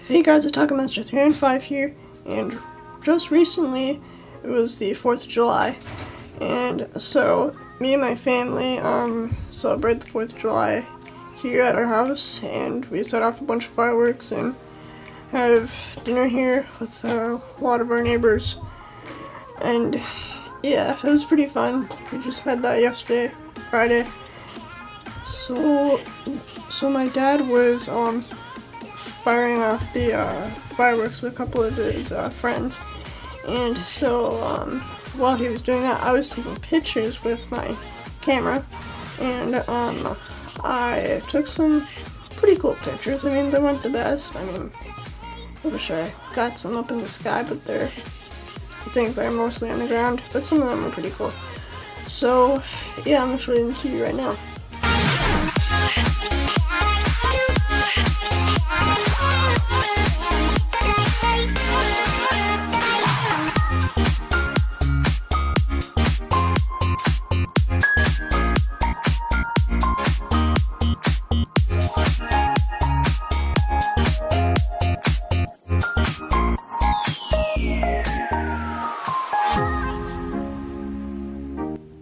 Hey guys, it's Tacomaster305 here, and just recently it was the 4th of July, and so me and my family celebrate the 4th of July here at our house, and we set off a bunch of fireworks and have dinner here with a lot of our neighbors, and yeah, it was pretty fun. We just had that yesterday, Friday. So my dad was firing off the fireworks with a couple of his friends, and so while he was doing that, I was taking pictures with my camera, and I took some pretty cool pictures. I mean, they weren't the best. I mean, I wish I got some up in the sky, but I think they're mostly on the ground, but some of them were pretty cool. So yeah, I'm gonna show them to you right now.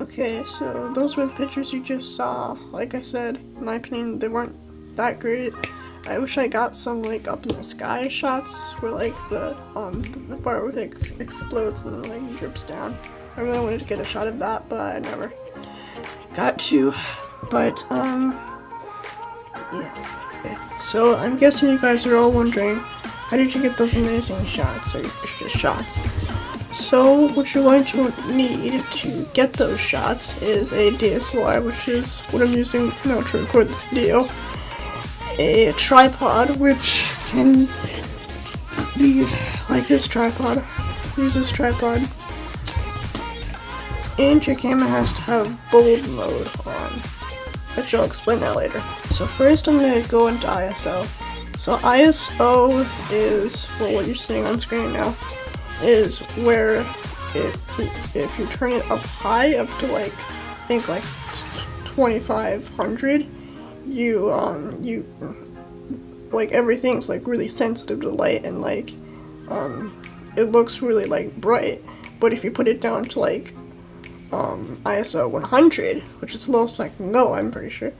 Okay, so those were the pictures you just saw. Like I said, in my opinion, they weren't that great. I wish I got some like up in the sky shots where like the firework explodes and then like drips down. I really wanted to get a shot of that, but I never got to. But yeah. So I'm guessing you guys are all wondering, how did you get those amazing shots, or just shots? So what you're going to need to get those shots is a DSLR, which is what I'm using now to record this video, a tripod, which can be like this tripod, use this tripod, and your camera has to have bold mode on, which I'll explain that later. So first I'm going to go into ISO. So ISO is, well, what you're seeing on screen now, is where if you turn it up high, up to like, I think like 2500, you like everything's like really sensitive to light, and like it looks really like bright. But if you put it down to like ISO 100, which is the lowest I can go, I'm pretty sure,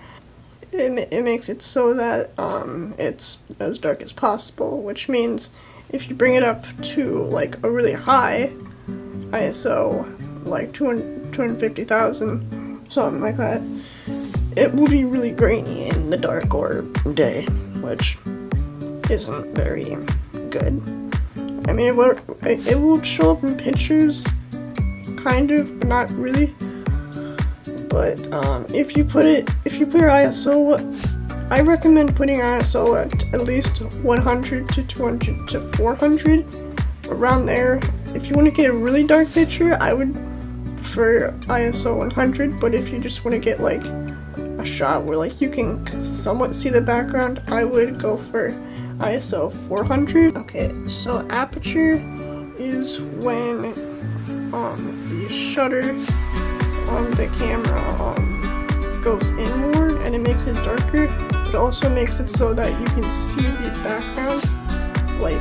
it makes it so that it's as dark as possible, which means if you bring it up to like a really high ISO, like 250,000, something like that, it will be really grainy in the dark or day, which isn't very good. I mean, it will show up in pictures, kind of, but not really. But if you put your ISO, I recommend putting ISO at least 100 to 200 to 400, around there. If you want to get a really dark picture, I would prefer ISO 100, but if you just want to get like a shot where like you can somewhat see the background, I would go for ISO 400. Okay, so aperture is when the shutter on the camera goes inward and it makes it darker. It also makes it so that you can see the background like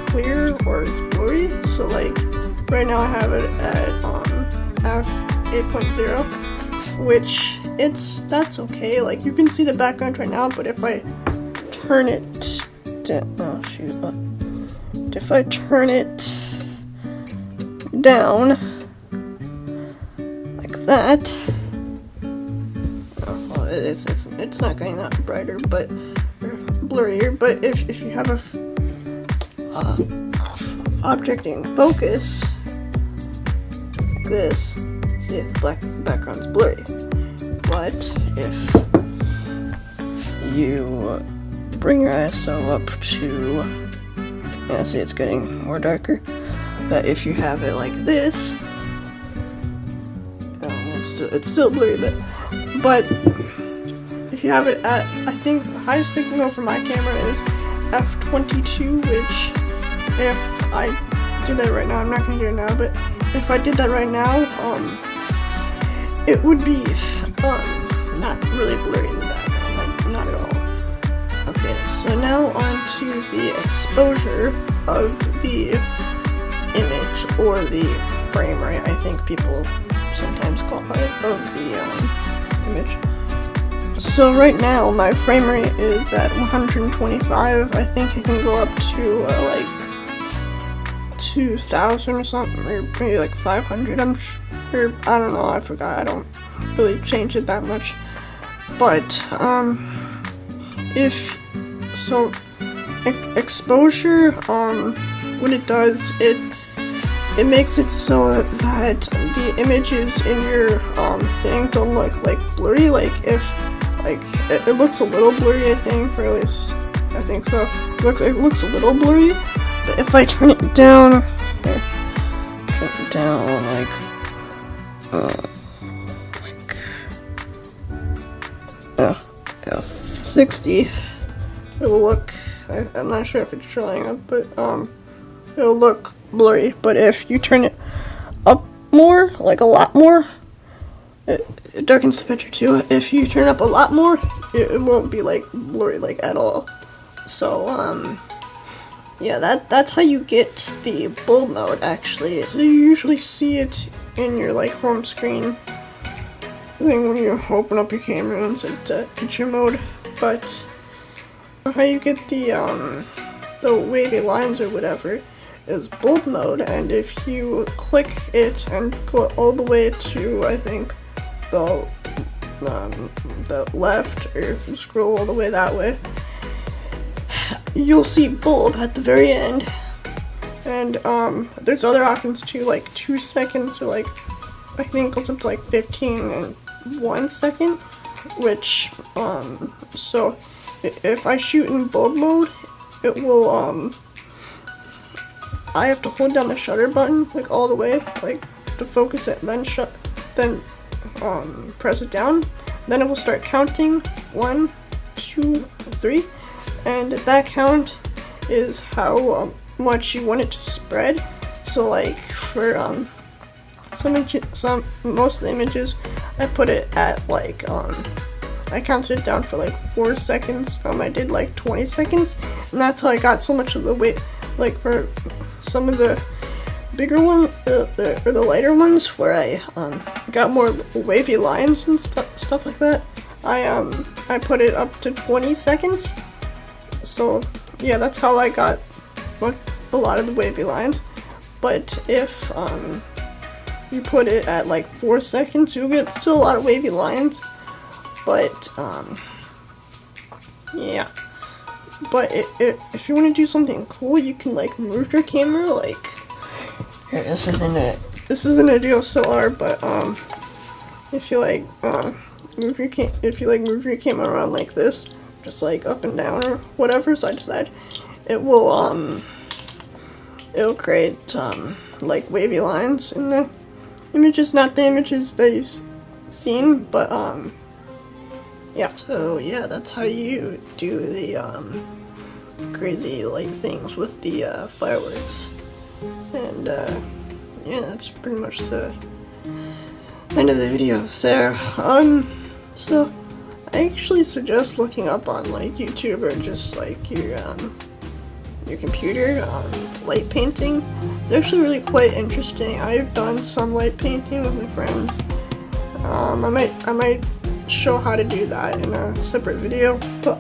clear or it's blurry. So like right now I have it at f8.0, which that's okay. Like you can see the background right now, but if I turn it if I turn it down like that, it's not getting that brighter, but blurrier. But if you have a object in focus like this, see if the background's blurry. But if you bring your ISO up to, yeah, see it's getting more darker. But if you have it like this, it's still blurry, but if you have it at, I think the highest it can go for my camera is f22, which if I did that right now, I'm not going to do it now, but if I did that right now, it would be not really blurry in the background, like not at all. Okay, So now on to the exposure of the image, or the frame rate, I think people sometimes call it, of the image. So right now my frame rate is at 125. I think it can go up to like 2,000 or something, or maybe like 500. I'm sure, I don't know, I forgot, I don't really change it that much. But exposure, what it does, it makes it so that the images in your thing don't look like blurry. Like if it looks a little blurry, I think, or at least I think so. It looks a little blurry, but if I turn it down, here, turn it down like 60, it'll look, I'm not sure if it's showing up, but it'll look blurry. But if you turn it up more, like a lot more, it darkens the picture too. If you turn it up a lot more, it won't be like blurry like at all. So yeah, that's how you get the bulb mode actually. So you usually see it in your like home screen thing when you open up your camera and set picture mode. But how you get the wavy lines or whatever is bulb mode, and if you click it and go all the way to, I think, the left, or scroll all the way that way, you'll see bulb at the very end. And there's other options too, like 2 seconds, or like I think goes up to like 15 and 1 second, which so if I shoot in bulb mode, it will I have to hold down the shutter button like all the way, like to focus it, then press it down, then it will start counting 1, 2, 3, and that count is how much you want it to spread. So like for most of the images, I put it at like I counted it down for like 4 seconds. I did like 20 seconds, and that's how I got so much of the weight. Like for some of the bigger ones, or the lighter ones, where I got more wavy lines and stuff like that, I put it up to 20 seconds. So yeah, that's how I got a lot of the wavy lines. But if you put it at like 4 seconds, you'll get still a lot of wavy lines. But yeah. But if you want to do something cool, you can like move your camera. Like here, this isn't a DSLR, but if you like move your camera around like this, just like up and down or whatever, side to side, it will it'll create like wavy lines in the images, not the images that you've seen, but yeah. So yeah, that's how you do the crazy like things with the fireworks. And yeah, that's pretty much the end of the video there. So I actually suggest looking up on like YouTube, or just like your computer, light painting. It's actually really quite interesting. I've done some light painting with my friends. I might show how to do that in a separate video, but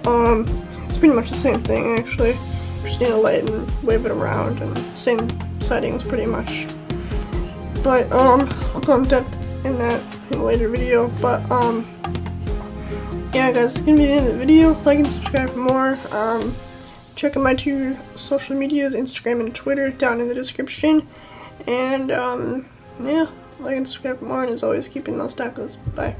it's pretty much the same thing actually. Just need a light and wave it around, and same settings pretty much. But I'll go in depth in that in a later video. But yeah guys, it's gonna be the end of the video. Like and subscribe for more. Check out my 2 social medias, Instagram and Twitter, down in the description. And yeah, like and subscribe for more, and as always, keeping those tacos. Bye.